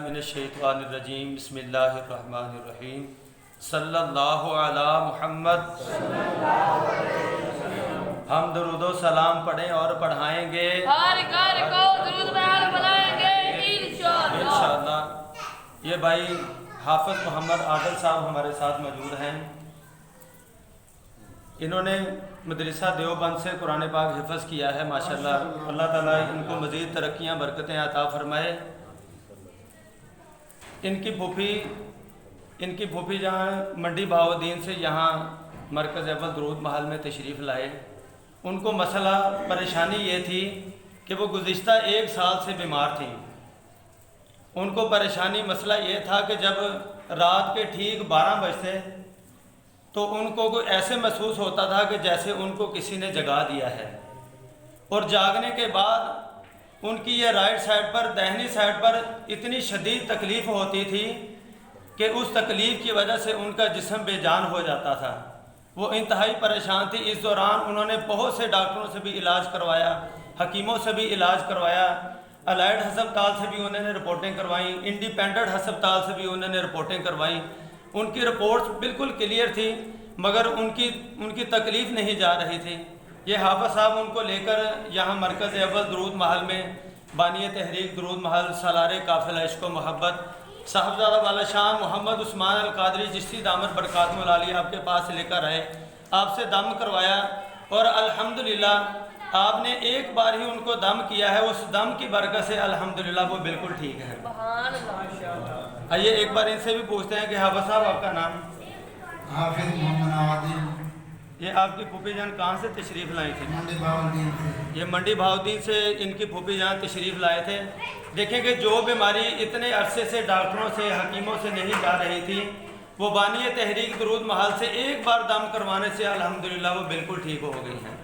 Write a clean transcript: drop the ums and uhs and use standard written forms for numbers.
मिनश्शैतानिर्रजीम बिस्मिल्लाहिर्रहमानिर्रहीम सल्लल्लाहु अला मुहम्मद। हम दुरूद सलाम पढ़ें और पढ़ाएंगे हर घर को दुरूद बयान बनाएंगे इंशाअल्लाह। ये भाई हाफिज मोहम्मद आदिल साहब हमारे साथ मौजूद हैं। इन्होंने मदरसा देवबंद से कुरान पाक हिफ्ज़ किया है माशाअल्लाह। अल्लाह ताला इनको मज़ीद तरक्कियाँ बरकतें अता फरमाए। इनकी फूफी जहाँ मंडी बहाउद्दीन से यहाँ मरकज़ अव्वल दुरूद महल में तशरीफ़ लाए। उनको मसला परेशानी ये थी कि वो गुज़िश्ता 1 साल से बीमार थी। उनको परेशानी मसला ये था कि जब रात के ठीक 12 बजते तो उनको कोई ऐसे महसूस होता था कि जैसे उनको किसी ने जगा दिया है, और जागने के बाद उनकी ये राइट साइड पर, दाहिनी साइड पर इतनी शदीद तकलीफ़ होती थी कि उस तकलीफ़ की वजह से उनका जिस्म बेजान हो जाता था। वो इंतहाई परेशान थी। इस दौरान उन्होंने बहुत से डॉक्टरों से भी इलाज करवाया, हकीमों से भी इलाज करवाया, अलाइड हस्पताल से भी उन्होंने रिपोर्टें करवाई, इंडिपेंडेंट हस्पताल से भी उन्होंने रिपोर्टें करवाई। उनकी रिपोर्ट्स बिल्कुल क्लियर थी, मगर उनकी तकलीफ़ नहीं जा रही थी। ये हाफिज साहब उनको लेकर यहाँ मरकज़ अव्वल दुरूद महल में बानी तहरीक दुरूद महल सालारे काफिला इश्क़ व मोहब्बत साहबजादा वाला शान मोहम्मद उस्मान अल कादरी चिश्ती दामद बरकातुहुल आलिया आपके पास लेकर आए, आपसे दम करवाया, और अल्हम्दुलिल्लाह आपने एक बार ही उनको दम किया है। उस दम की बरकत से अल्हम्दुलिल्लाह वो बिल्कुल ठीक है। आइए एक बार इनसे भी पूछते हैं कि हाफिज साहब आपका नाम? हाफिज मोहम्मद आदिल। ये आपकी फूफी जान कहाँ से तशरीफ़ लाई थी? मंडी बहाउद्दीन से। ये मंडी बहाउद्दीन से इनकी फूफी जान तशरीफ़ लाए थे। देखें कि जो बीमारी इतने अरसे से डॉक्टरों से, हकीमों से नहीं जा रही थी, वो बानी तहरीक दुरूद महल से एक बार दम करवाने से अल्हम्दुलिल्लाह वो बिल्कुल ठीक हो गई हैं।